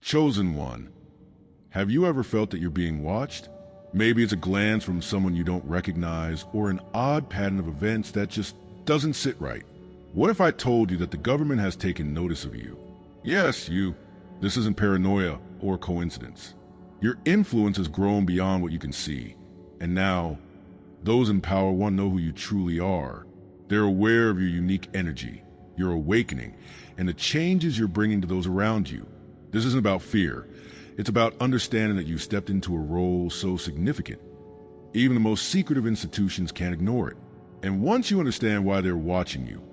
Chosen one. Have you ever felt that you're being watched? Maybe it's a glance from someone you don't recognize or an odd pattern of events that just doesn't sit right. What if I told you that the government has taken notice of you? Yes, you. This isn't paranoia or coincidence. Your influence has grown beyond what you can see. And now, those in power want to know who you truly are. They're aware of your unique energy, your awakening, and the changes you're bringing to those around you. This isn't about fear. It's about understanding that you've stepped into a role so significant. Even the most secretive institutions can't ignore it. And once you understand why they're watching you,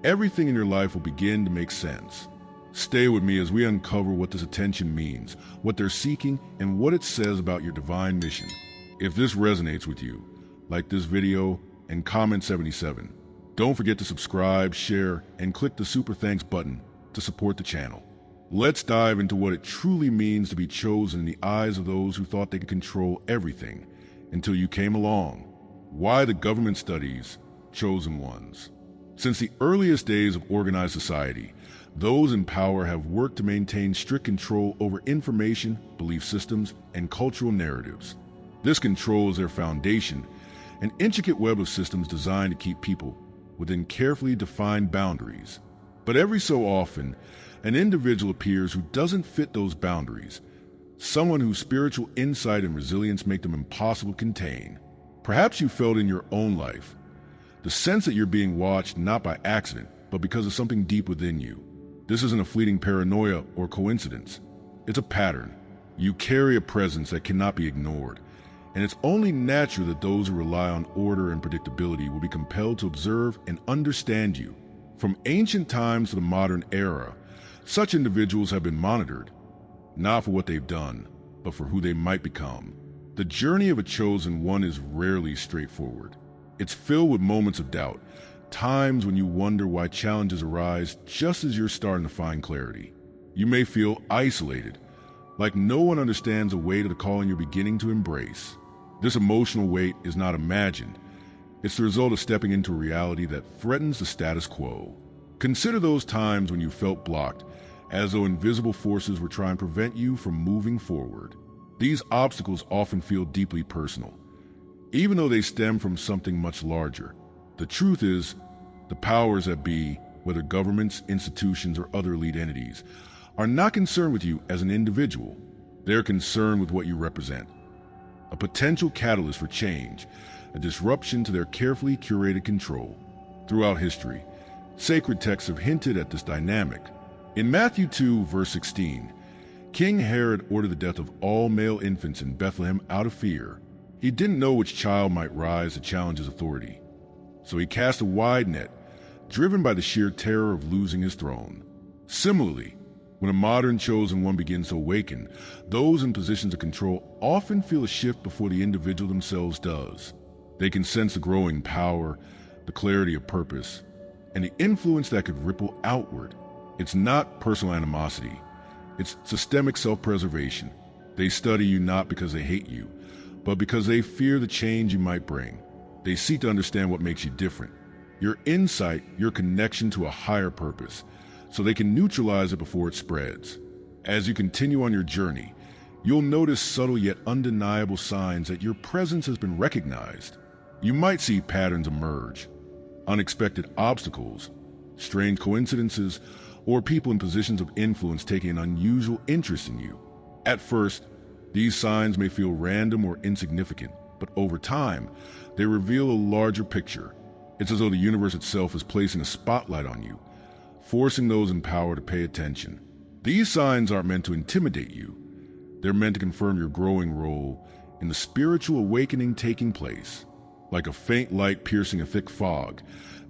everything in your life will begin to make sense. Stay with me as we uncover what this attention means, what they're seeking, and what it says about your divine mission. If this resonates with you, like this video and comment 77. Don't forget to subscribe, share, and click the super thanks button to support the channel. Let's dive into what it truly means to be chosen in the eyes of those who thought they could control everything until you came along. Why the government studies chosen ones. Since the earliest days of organized society, those in power have worked to maintain strict control over information, belief systems, and cultural narratives. This control is their foundation, an intricate web of systems designed to keep people within carefully defined boundaries. But every so often, an individual appears who doesn't fit those boundaries, someone whose spiritual insight and resilience make them impossible to contain. Perhaps you felt in your own life the sense that you're being watched not by accident, but because of something deep within you. This isn't a fleeting paranoia or coincidence. It's a pattern. You carry a presence that cannot be ignored, and it's only natural that those who rely on order and predictability will be compelled to observe and understand you. From ancient times to the modern era, such individuals have been monitored, not for what they've done, but for who they might become. The journey of a chosen one is rarely straightforward. It's filled with moments of doubt, times when you wonder why challenges arise just as you're starting to find clarity. You may feel isolated, like no one understands the weight of the calling you're beginning to embrace. This emotional weight is not imagined. It's the result of stepping into a reality that threatens the status quo. Consider those times when you felt blocked, as though invisible forces were trying to prevent you from moving forward. These obstacles often feel deeply personal, even though they stem from something much larger. The truth is, the powers that be, whether governments, institutions, or other elite entities, are not concerned with you as an individual. They're concerned with what you represent. A potential catalyst for change, a disruption to their carefully curated control. Throughout history, sacred texts have hinted at this dynamic. In Matthew 2, verse 16, King Herod ordered the death of all male infants in Bethlehem out of fear. He didn't know which child might rise to challenge his authority. So he cast a wide net, driven by the sheer terror of losing his throne. Similarly, when a modern chosen one begins to awaken, those in positions of control often feel a shift before the individual themselves does. They can sense the growing power, the clarity of purpose, and the influence that could ripple outward. It's not personal animosity. It's systemic self-preservation. They study you not because they hate you, but because they fear the change you might bring. They seek to understand what makes you different, your insight, your connection to a higher purpose, so they can neutralize it before it spreads. As you continue on your journey, you'll notice subtle yet undeniable signs that your presence has been recognized. You might see patterns emerge, unexpected obstacles, strange coincidences, or people in positions of influence taking an unusual interest in you. At first, these signs may feel random or insignificant, but over time, they reveal a larger picture. It's as though the universe itself is placing a spotlight on you, forcing those in power to pay attention. These signs aren't meant to intimidate you. They're meant to confirm your growing role in the spiritual awakening taking place. Like a faint light piercing a thick fog,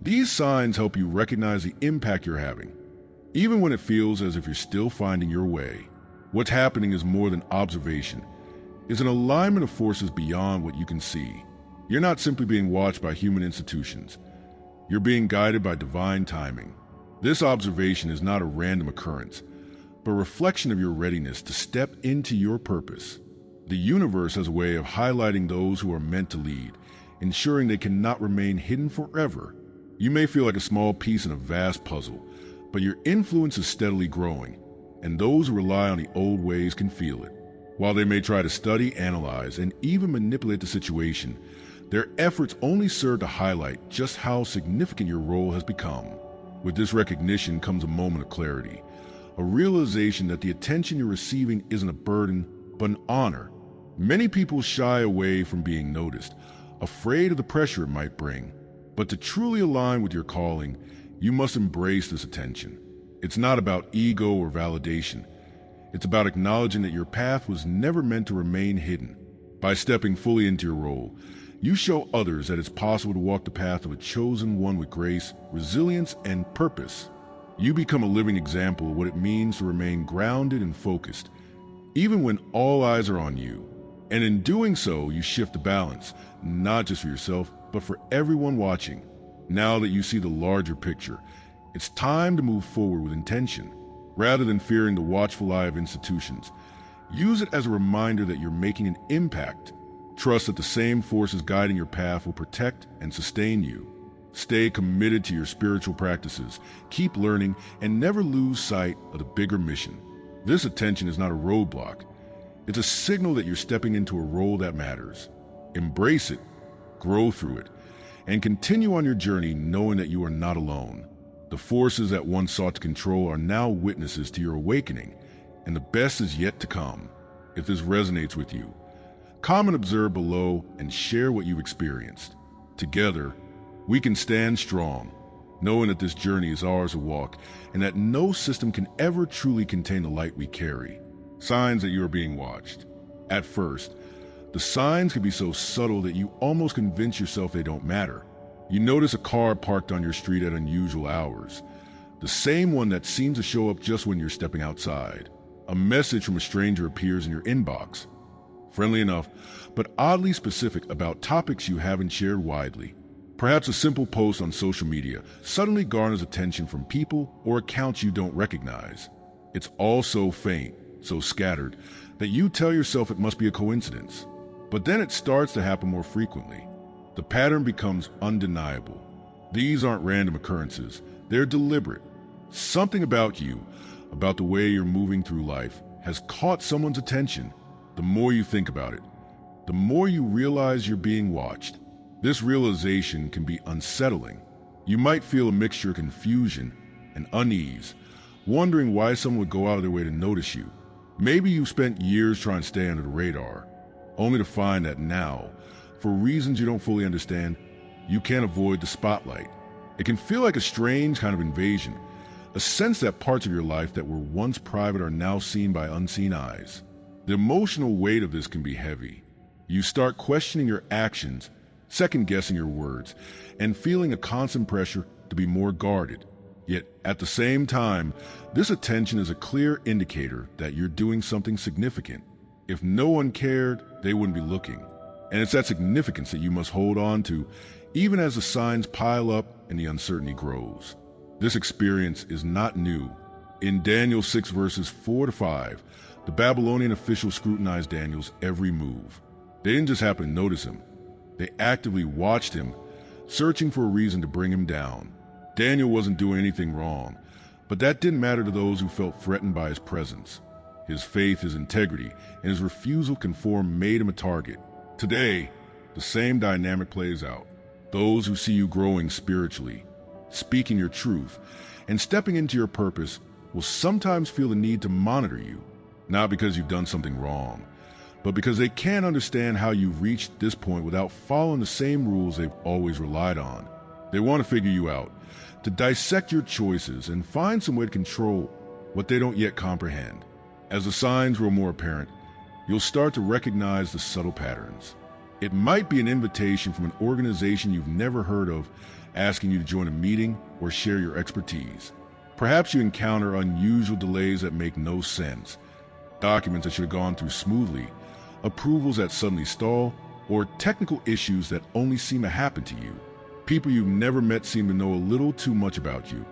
these signs help you recognize the impact you're having, even when it feels as if you're still finding your way. What's happening is more than observation. It's an alignment of forces beyond what you can see. You're not simply being watched by human institutions. You're being guided by divine timing. This observation is not a random occurrence, but a reflection of your readiness to step into your purpose. The universe has a way of highlighting those who are meant to lead, ensuring they cannot remain hidden forever. You may feel like a small piece in a vast puzzle, but your influence is steadily growing. and those who rely on the old ways can feel it. While they may try to study, analyze, and even manipulate the situation, their efforts only serve to highlight just how significant your role has become. With this recognition comes a moment of clarity, a realization that the attention you're receiving isn't a burden, but an honor. Many people shy away from being noticed, afraid of the pressure it might bring. But to truly align with your calling, you must embrace this attention. It's not about ego or validation. It's about acknowledging that your path was never meant to remain hidden. By stepping fully into your role, you show others that it's possible to walk the path of a chosen one with grace, resilience, and purpose. You become a living example of what it means to remain grounded and focused, even when all eyes are on you. And in doing so, you shift the balance, not just for yourself, but for everyone watching. Now that you see the larger picture, it's time to move forward with intention. Rather than fearing the watchful eye of institutions, use it as a reminder that you're making an impact. Trust that the same forces guiding your path will protect and sustain you. Stay committed to your spiritual practices, keep learning, and never lose sight of the bigger mission. This attention is not a roadblock. It's a signal that you're stepping into a role that matters. Embrace it, grow through it, and continue on your journey knowing that you are not alone. The forces that once sought to control are now witnesses to your awakening, and the best is yet to come. If this resonates with you, comment, observe below, and share what you've experienced. Together, we can stand strong, knowing that this journey is ours to walk, and that no system can ever truly contain the light we carry. Signs that you are being watched. At first, the signs can be so subtle that you almost convince yourself they don't matter. You notice a car parked on your street at unusual hours, the same one that seems to show up just when you're stepping outside. A message from a stranger appears in your inbox, friendly enough, but oddly specific about topics you haven't shared widely. Perhaps a simple post on social media suddenly garners attention from people or accounts you don't recognize. It's all so faint, so scattered, that you tell yourself it must be a coincidence. But then it starts to happen more frequently. The pattern becomes undeniable. These aren't random occurrences. They're deliberate. Something about you, about the way you're moving through life, has caught someone's attention. The more you think about it, the more you realize you're being watched. This realization can be unsettling. You might feel a mixture of confusion and unease, wondering why someone would go out of their way to notice you. Maybe you've spent years trying to stay under the radar, only to find that now, for reasons you don't fully understand, you can't avoid the spotlight. It can feel like a strange kind of invasion, a sense that parts of your life that were once private are now seen by unseen eyes. The emotional weight of this can be heavy. You start questioning your actions, second-guessing your words, and feeling a constant pressure to be more guarded. Yet, at the same time, this attention is a clear indicator that you're doing something significant. If no one cared, they wouldn't be looking. And it's that significance that you must hold on to, even as the signs pile up and the uncertainty grows. This experience is not new. In Daniel 6 verses 4-5, the Babylonian officials scrutinized Daniel's every move. They didn't just happen to notice him. They actively watched him, searching for a reason to bring him down. Daniel wasn't doing anything wrong, but that didn't matter to those who felt threatened by his presence. His faith, his integrity, and his refusal to conform made him a target. Today, the same dynamic plays out. Those who see you growing spiritually, speaking your truth, and stepping into your purpose will sometimes feel the need to monitor you, not because you've done something wrong, but because they can't understand how you've reached this point without following the same rules they've always relied on. They want to figure you out, to dissect your choices and find some way to control what they don't yet comprehend. As the signs grow more apparent, you'll start to recognize the subtle patterns. It might be an invitation from an organization you've never heard of, asking you to join a meeting or share your expertise. Perhaps you encounter unusual delays that make no sense, documents that should have gone through smoothly, approvals that suddenly stall, or technical issues that only seem to happen to you. People you've never met seem to know a little too much about you,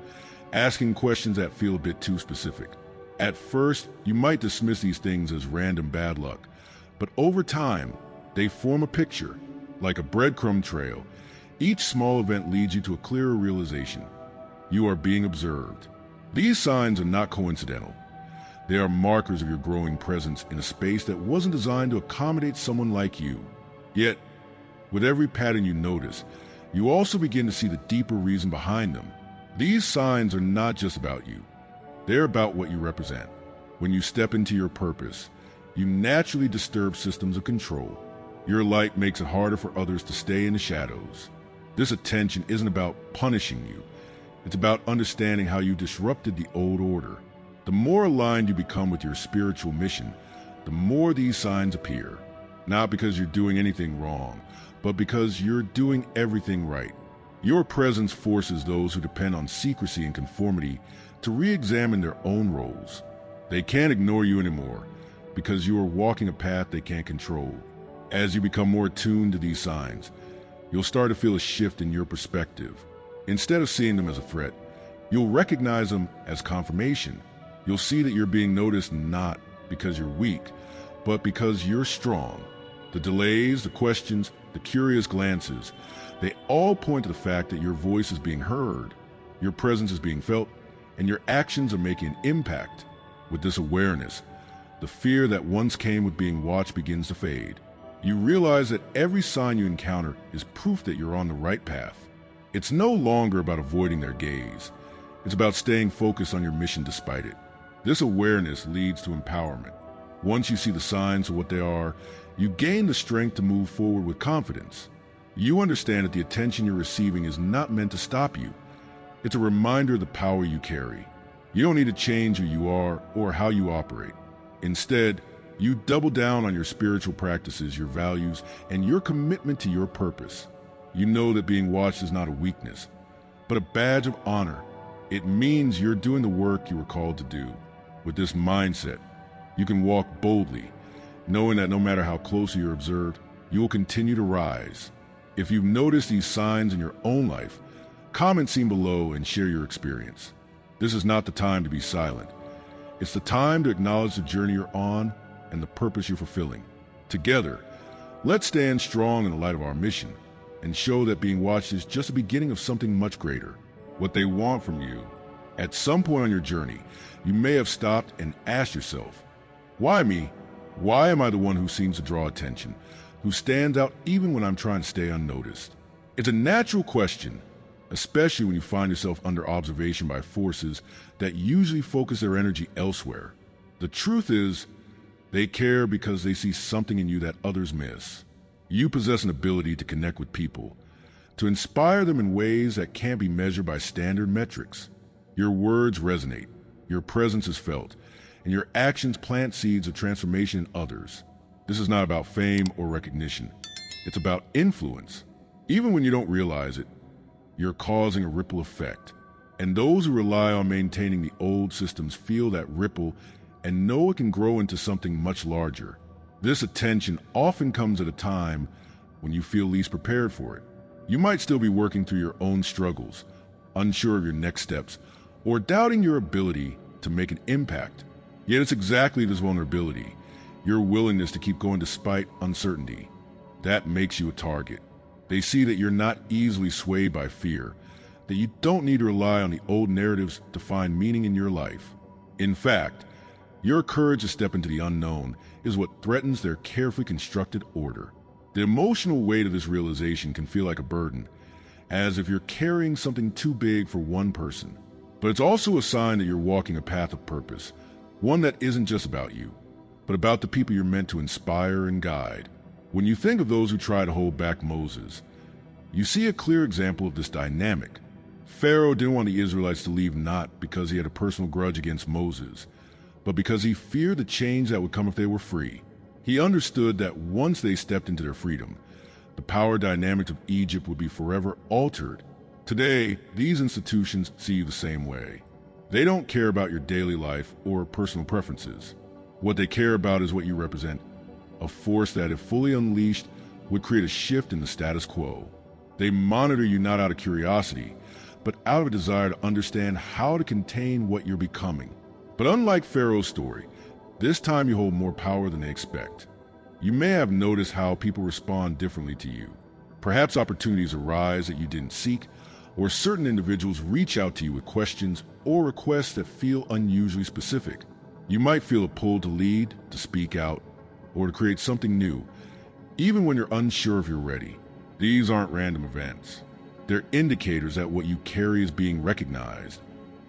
asking questions that feel a bit too specific. At first, you might dismiss these things as random bad luck, but over time, they form a picture, like a breadcrumb trail. Each small event leads you to a clearer realization. You are being observed. These signs are not coincidental. They are markers of your growing presence in a space that wasn't designed to accommodate someone like you. Yet, with every pattern you notice, you also begin to see the deeper reason behind them. These signs are not just about you. They're about what you represent. When you step into your purpose, you naturally disturb systems of control. Your light makes it harder for others to stay in the shadows. This attention isn't about punishing you. It's about understanding how you disrupted the old order. The more aligned you become with your spiritual mission, the more these signs appear. Not because you're doing anything wrong, but because you're doing everything right. Your presence forces those who depend on secrecy and conformity to re-examine their own roles. They can't ignore you anymore because you are walking a path they can't control. As you become more attuned to these signs, you'll start to feel a shift in your perspective. Instead of seeing them as a threat, you'll recognize them as confirmation. You'll see that you're being noticed not because you're weak, but because you're strong. The delays, the questions, the curious glances, they all point to the fact that your voice is being heard, your presence is being felt, and your actions are making an impact. With this awareness, the fear that once came with being watched begins to fade. You realize that every sign you encounter is proof that you're on the right path. It's no longer about avoiding their gaze. It's about staying focused on your mission despite it. This awareness leads to empowerment. Once you see the signs for what they are, you gain the strength to move forward with confidence. You understand that the attention you're receiving is not meant to stop you. It's a reminder of the power you carry. You don't need to change who you are or how you operate. Instead, you double down on your spiritual practices, your values, and your commitment to your purpose. You know that being watched is not a weakness, but a badge of honor. It means you're doing the work you were called to do. With this mindset, you can walk boldly, knowing that no matter how closely you're observed, you will continue to rise. If you've noticed these signs in your own life, comment seen below and share your experience. This is not the time to be silent. It's the time to acknowledge the journey you're on and the purpose you're fulfilling. Together, let's stand strong in the light of our mission and show that being watched is just the beginning of something much greater. What they want from you. At some point on your journey, you may have stopped and asked yourself, why me? Why am I the one who seems to draw attention, who stands out even when I'm trying to stay unnoticed? It's a natural question, especially when you find yourself under observation by forces that usually focus their energy elsewhere. The truth is, they care because they see something in you that others miss. You possess an ability to connect with people, to inspire them in ways that can't be measured by standard metrics. Your words resonate, your presence is felt, and your actions plant seeds of transformation in others. This is not about fame or recognition. It's about influence. Even when you don't realize it, you're causing a ripple effect. And those who rely on maintaining the old systems feel that ripple and know it can grow into something much larger. This attention often comes at a time when you feel least prepared for it. You might still be working through your own struggles, unsure of your next steps, or doubting your ability to make an impact. Yet it's exactly this vulnerability, your willingness to keep going despite uncertainty, that makes you a target. They see that you're not easily swayed by fear, that you don't need to rely on the old narratives to find meaning in your life. In fact, your courage to step into the unknown is what threatens their carefully constructed order. The emotional weight of this realization can feel like a burden, as if you're carrying something too big for one person. But it's also a sign that you're walking a path of purpose, one that isn't just about you, but about the people you're meant to inspire and guide. When you think of those who try to hold back Moses, you see a clear example of this dynamic. Pharaoh didn't want the Israelites to leave not because he had a personal grudge against Moses, but because he feared the change that would come if they were free. He understood that once they stepped into their freedom, the power dynamics of Egypt would be forever altered. Today, these institutions see you the same way. They don't care about your daily life or personal preferences. What they care about is what you represent, a force that, if fully unleashed, would create a shift in the status quo. They monitor you not out of curiosity, but out of a desire to understand how to contain what you're becoming. But unlike Pharaoh's story, this time you hold more power than they expect. You may have noticed how people respond differently to you. Perhaps opportunities arise that you didn't seek, or certain individuals reach out to you with questions or requests that feel unusually specific. You might feel a pull to lead, to speak out, or to create something new, even when you're unsure if you're ready. These aren't random events. They're indicators that what you carry is being recognized,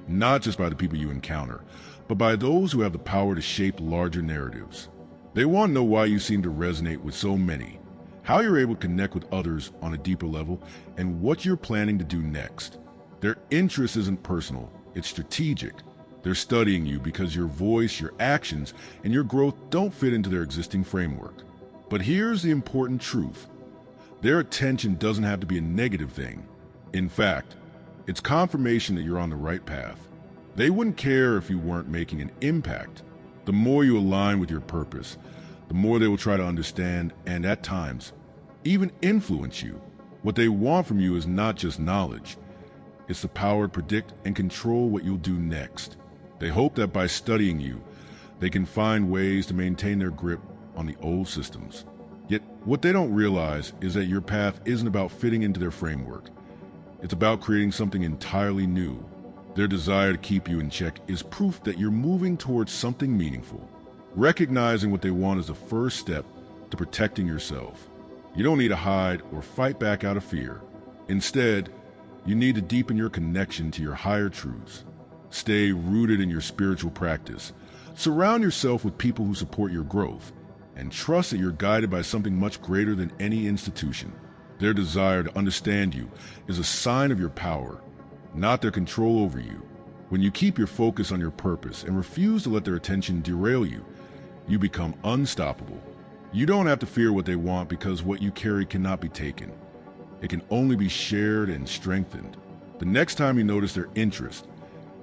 not just by the people you encounter, but by those who have the power to shape larger narratives. They want to know why you seem to resonate with so many, how you're able to connect with others on a deeper level, and what you're planning to do next. Their interest isn't personal, it's strategic. They're studying you because your voice, your actions, and your growth don't fit into their existing framework. But here's the important truth. Their attention doesn't have to be a negative thing. In fact, it's confirmation that you're on the right path. They wouldn't care if you weren't making an impact. The more you align with your purpose, the more they will try to understand and, at times, even influence you. What they want from you is not just knowledge. It's the power to predict and control what you'll do next. They hope that by studying you, they can find ways to maintain their grip on the old systems. Yet, what they don't realize is that your path isn't about fitting into their framework. It's about creating something entirely new. Their desire to keep you in check is proof that you're moving towards something meaningful. Recognizing what they want is the first step to protecting yourself. You don't need to hide or fight back out of fear. Instead, you need to deepen your connection to your higher truths. Stay rooted in your spiritual practice. Surround yourself with people who support your growth, and trust that you're guided by something much greater than any institution. Their desire to understand you is a sign of your power, not their control over you. When you keep your focus on your purpose and refuse to let their attention derail you, you become unstoppable. You don't have to fear what they want because what you carry cannot be taken. It can only be shared and strengthened. The next time you notice their interest,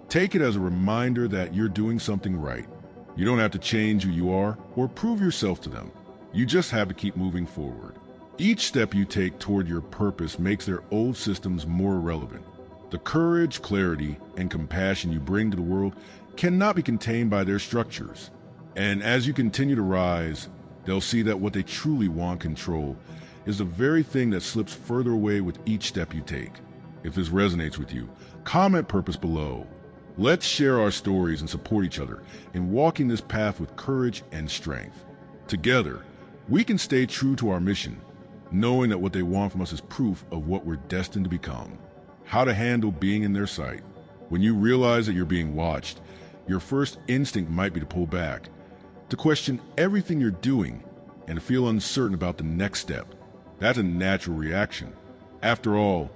take it as a reminder that you're doing something right. You don't have to change who you are or prove yourself to them. You just have to keep moving forward. Each step you take toward your purpose makes their old systems more relevant. The courage, clarity, and compassion you bring to the world cannot be contained by their structures. And as you continue to rise, they'll see that what they truly want control is the very thing that slips further away with each step you take. If this resonates with you, comment purpose below. Let's share our stories and support each other in walking this path with courage and strength. Together, we can stay true to our mission, knowing that what they want from us is proof of what we're destined to become. How to handle being in their sight. When you realize that you're being watched, your first instinct might be to pull back, to question everything you're doing, and to feel uncertain about the next step. That's a natural reaction. After all,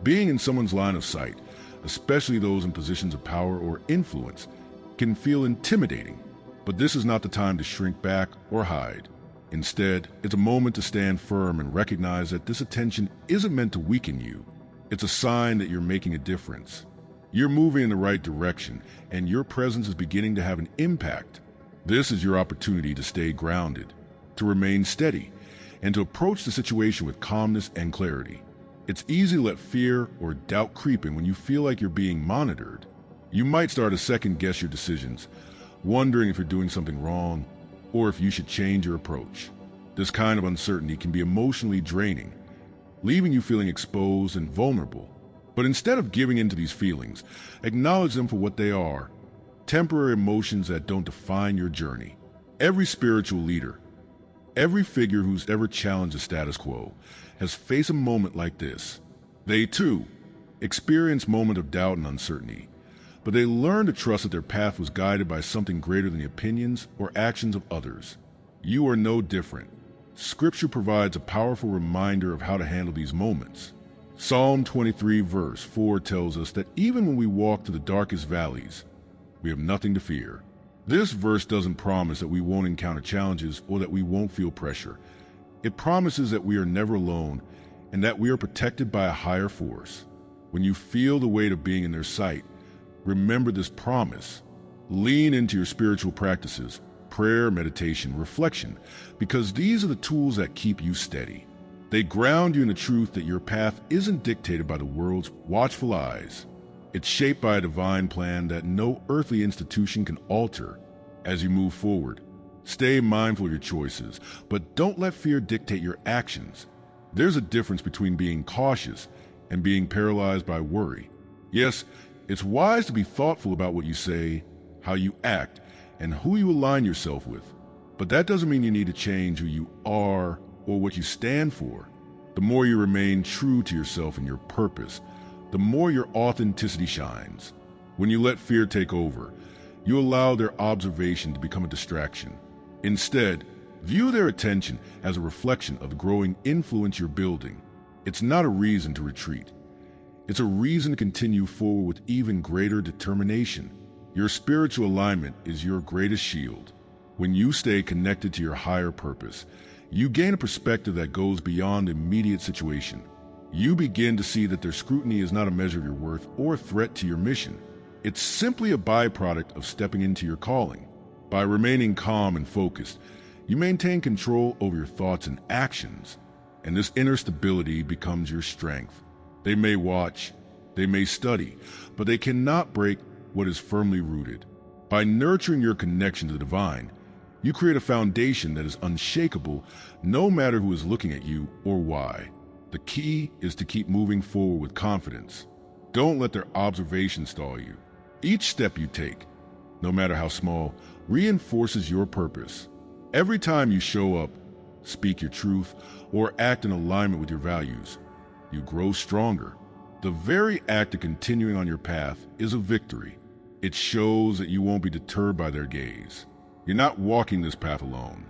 being in someone's line of sight, especially those in positions of power or influence, can feel intimidating. But this is not the time to shrink back or hide. Instead, it's a moment to stand firm and recognize that this attention isn't meant to weaken you. It's a sign that you're making a difference. You're moving in the right direction, and your presence is beginning to have an impact. This is your opportunity to stay grounded, to remain steady, and to approach the situation with calmness and clarity. It's easy to let fear or doubt creep in when you feel like you're being monitored. You might start to second-guess your decisions, wondering if you're doing something wrong or if you should change your approach. This kind of uncertainty can be emotionally draining, leaving you feeling exposed and vulnerable. But instead of giving in to these feelings, acknowledge them for what they are, temporary emotions that don't define your journey. Every spiritual leader, every figure who's ever challenged the status quo, has faced a moment like this. They, too, experienced moments of doubt and uncertainty, but they learned to trust that their path was guided by something greater than the opinions or actions of others. You are no different. Scripture provides a powerful reminder of how to handle these moments. Psalm 23 verse 4 tells us that even when we walk through the darkest valleys, we have nothing to fear. This verse doesn't promise that we won't encounter challenges or that we won't feel pressure. It promises that we are never alone and that we are protected by a higher force. When you feel the weight of being in their sight, remember this promise. Lean into your spiritual practices, prayer, meditation, reflection, because these are the tools that keep you steady. They ground you in the truth that your path isn't dictated by the world's watchful eyes. It's shaped by a divine plan that no earthly institution can alter. As you move forward, stay mindful of your choices, but don't let fear dictate your actions. There's a difference between being cautious and being paralyzed by worry. Yes, it's wise to be thoughtful about what you say, how you act, and who you align yourself with. But that doesn't mean you need to change who you are or what you stand for. The more you remain true to yourself and your purpose, the more your authenticity shines. When you let fear take over, you allow their observation to become a distraction. Instead, view their attention as a reflection of the growing influence you're building. It's not a reason to retreat. It's a reason to continue forward with even greater determination. Your spiritual alignment is your greatest shield. When you stay connected to your higher purpose, you gain a perspective that goes beyond the immediate situation. You begin to see that their scrutiny is not a measure of your worth or a threat to your mission. It's simply a byproduct of stepping into your calling. By remaining calm and focused, you maintain control over your thoughts and actions, and this inner stability becomes your strength. They may watch, they may study, but they cannot break what is firmly rooted. By nurturing your connection to the divine, you create a foundation that is unshakable no matter who is looking at you or why. The key is to keep moving forward with confidence. Don't let their observation stall you. Each step you take, no matter how small, reinforces your purpose. Every time you show up, speak your truth, or act in alignment with your values, you grow stronger. The very act of continuing on your path is a victory. It shows that you won't be deterred by their gaze. You're not walking this path alone.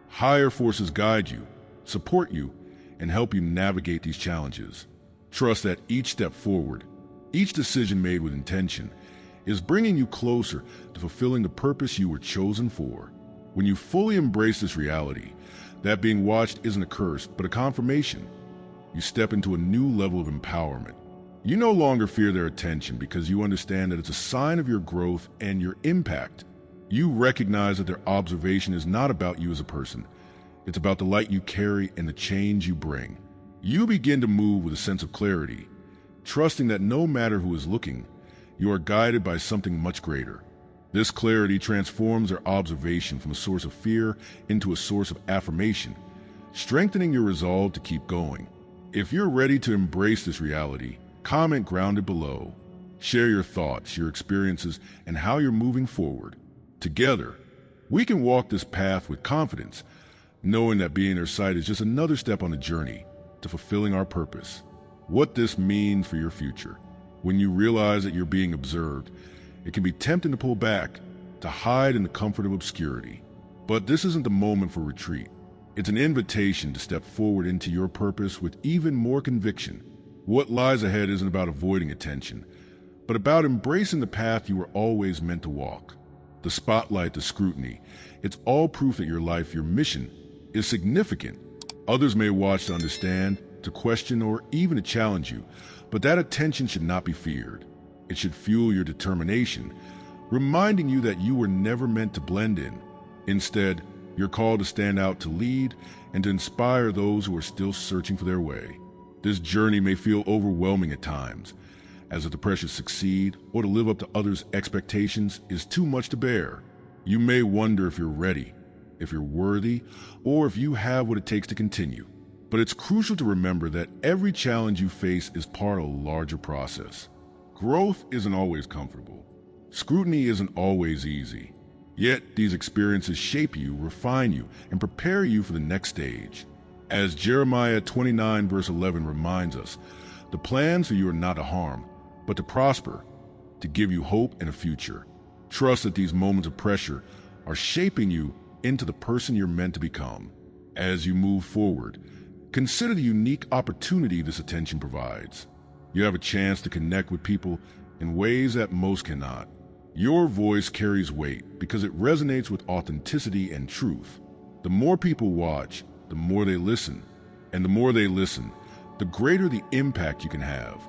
Higher forces guide you, support you, and help you navigate these challenges. Trust that each step forward, each decision made with intention, is bringing you closer to fulfilling the purpose you were chosen for. When you fully embrace this reality, that being watched isn't a curse, but a confirmation, you step into a new level of empowerment. You no longer fear their attention because you understand that it's a sign of your growth and your impact. You recognize that their observation is not about you as a person. It's about the light you carry and the change you bring. You begin to move with a sense of clarity, trusting that no matter who is looking, you are guided by something much greater. This clarity transforms their observation from a source of fear into a source of affirmation, strengthening your resolve to keep going. If you're ready to embrace this reality, comment grounded below. Share your thoughts, your experiences, and how you're moving forward. Together, we can walk this path with confidence, knowing that being in their sight is just another step on the journey to fulfilling our purpose. What this means for your future. When you realize that you're being observed, it can be tempting to pull back, to hide in the comfort of obscurity. But this isn't the moment for retreat. It's an invitation to step forward into your purpose with even more conviction. What lies ahead isn't about avoiding attention, but about embracing the path you were always meant to walk. The spotlight, the scrutiny, it's all proof that your life, your mission, is significant. Others may watch to understand, to question, or even to challenge you, but that attention should not be feared. It should fuel your determination, reminding you that you were never meant to blend in. Instead, you're called to stand out, to lead, and to inspire those who are still searching for their way. This journey may feel overwhelming at times, as if the pressure to succeed or to live up to others' expectations is too much to bear. You may wonder if you're ready, if you're worthy, or if you have what it takes to continue. But it's crucial to remember that every challenge you face is part of a larger process. Growth isn't always comfortable. Scrutiny isn't always easy. Yet these experiences shape you, refine you, and prepare you for the next stage. As Jeremiah 29 verse 11 reminds us, the plans for you are not to harm, but to prosper, to give you hope and a future. Trust that these moments of pressure are shaping you into the person you're meant to become. As you move forward, consider the unique opportunity this attention provides. You have a chance to connect with people in ways that most cannot. Your voice carries weight because it resonates with authenticity and truth. The more people watch, the more they listen. And the more they listen, the greater the impact you can have.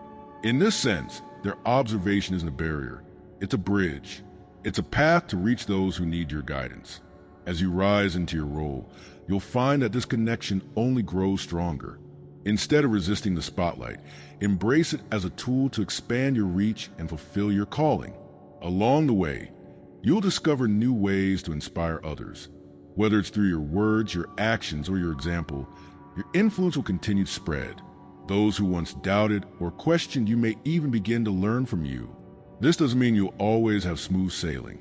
In this sense, their observation isn't a barrier. It's a bridge. It's a path to reach those who need your guidance. As you rise into your role, you'll find that this connection only grows stronger. Instead of resisting the spotlight, embrace it as a tool to expand your reach and fulfill your calling. Along the way, you'll discover new ways to inspire others. Whether it's through your words, your actions, or your example, your influence will continue to spread. Those who once doubted or questioned you may even begin to learn from you. This doesn't mean you'll always have smooth sailing.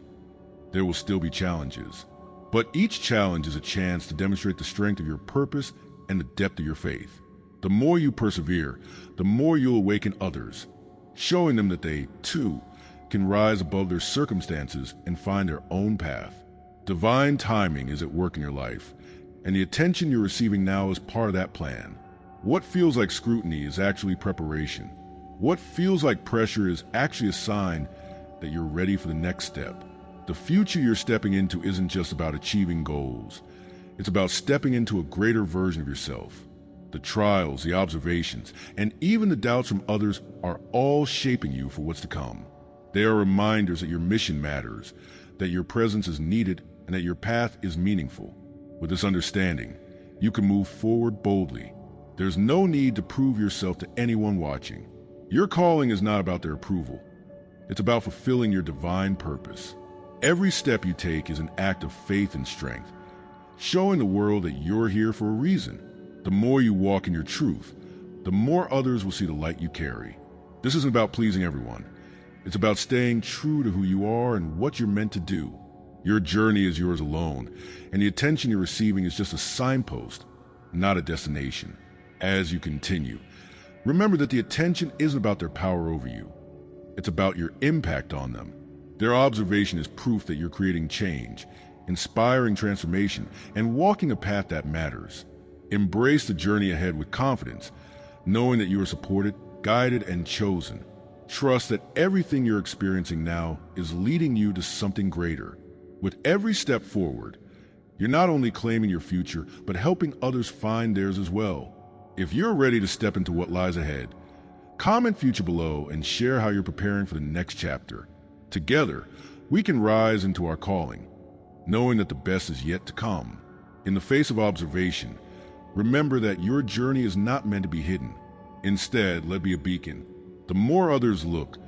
There will still be challenges. But each challenge is a chance to demonstrate the strength of your purpose and the depth of your faith. The more you persevere, the more you'll awaken others, showing them that they, too, can rise above their circumstances and find their own path. Divine timing is at work in your life, and the attention you're receiving now is part of that plan. What feels like scrutiny is actually preparation. What feels like pressure is actually a sign that you're ready for the next step. The future you're stepping into isn't just about achieving goals. It's about stepping into a greater version of yourself. The trials, the observations, and even the doubts from others are all shaping you for what's to come. They are reminders that your mission matters, that your presence is needed, and that your path is meaningful. With this understanding, you can move forward boldly. There's no need to prove yourself to anyone watching. Your calling is not about their approval. It's about fulfilling your divine purpose. Every step you take is an act of faith and strength, showing the world that you're here for a reason. The more you walk in your truth, the more others will see the light you carry. This isn't about pleasing everyone. It's about staying true to who you are and what you're meant to do. Your journey is yours alone, and the attention you're receiving is just a signpost, not a destination. As you continue, remember that the attention isn't about their power over you. It's about your impact on them. Their observation is proof that you're creating change, inspiring transformation, and walking a path that matters. Embrace the journey ahead with confidence, knowing that you are supported, guided, and chosen. Trust that everything you're experiencing now is leading you to something greater. With every step forward, you're not only claiming your future, but helping others find theirs as well. If you're ready to step into what lies ahead, comment future below and share how you're preparing for the next chapter. Together, we can rise into our calling, knowing that the best is yet to come. In the face of observation, remember that your journey is not meant to be hidden. Instead, let it be a beacon. The more others look,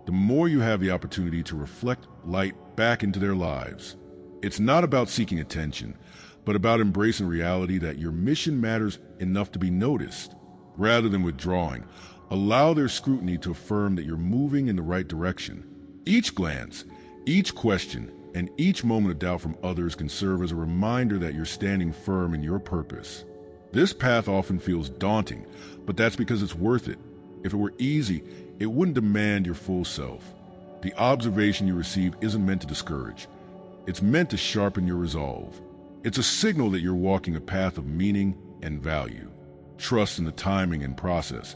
the more you have the opportunity to reflect light back into their lives. It's not about seeking attention, but about embracing reality that your mission matters enough to be noticed. Rather than withdrawing, allow their scrutiny to affirm that you're moving in the right direction. Each glance, each question, and each moment of doubt from others can serve as a reminder that you're standing firm in your purpose. This path often feels daunting, but that's because it's worth it. If it were easy, it wouldn't demand your full self. The observation you receive isn't meant to discourage. It's meant to sharpen your resolve. It's a signal that you're walking a path of meaning and value. Trust in the timing and process,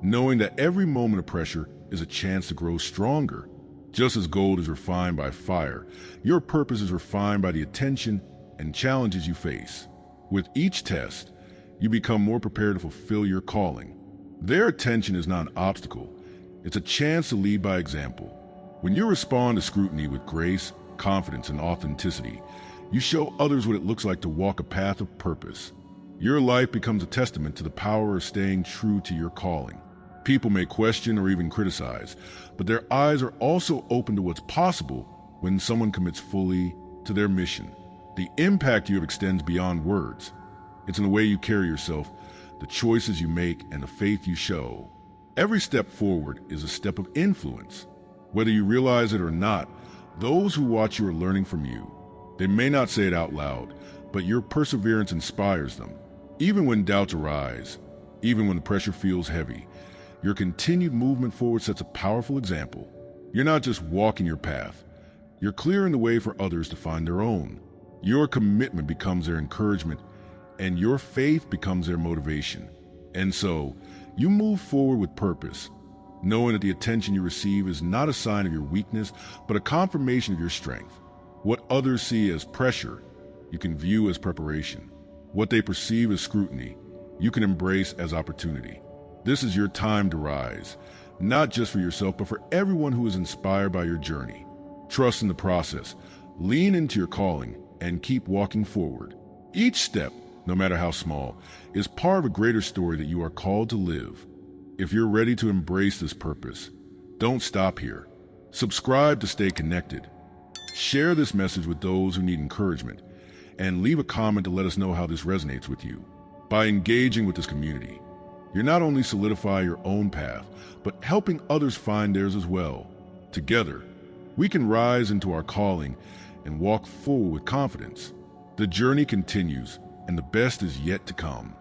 knowing that every moment of pressure is a chance to grow stronger. Just as gold is refined by fire, your purpose is refined by the attention and challenges you face. With each test, you become more prepared to fulfill your calling. Their attention is not an obstacle. It's a chance to lead by example. When you respond to scrutiny with grace, confidence, and authenticity, you show others what it looks like to walk a path of purpose. Your life becomes a testament to the power of staying true to your calling. People may question or even criticize, but their eyes are also open to what's possible when someone commits fully to their mission. The impact you have extends beyond words. It's in the way you carry yourself, the choices you make, and the faith you show. Every step forward is a step of influence. Whether you realize it or not, those who watch you are learning from you. They may not say it out loud, but your perseverance inspires them. Even when doubts arise, even when the pressure feels heavy, your continued movement forward sets a powerful example. You're not just walking your path, you're clearing the way for others to find their own. Your commitment becomes their encouragement, and your faith becomes their motivation. And so, you move forward with purpose, knowing that the attention you receive is not a sign of your weakness, but a confirmation of your strength. What others see as pressure, you can view as preparation. What they perceive as scrutiny, you can embrace as opportunity. This is your time to rise, not just for yourself, but for everyone who is inspired by your journey. Trust in the process, lean into your calling, and keep walking forward. Each step, no matter how small, is part of a greater story that you are called to live. If you're ready to embrace this purpose, don't stop here. Subscribe to stay connected. Share this message with those who need encouragement, and leave a comment to let us know how this resonates with you. By engaging with this community, you're not only solidifying your own path, but helping others find theirs as well. Together, we can rise into our calling and walk forward with confidence. The journey continues, and the best is yet to come.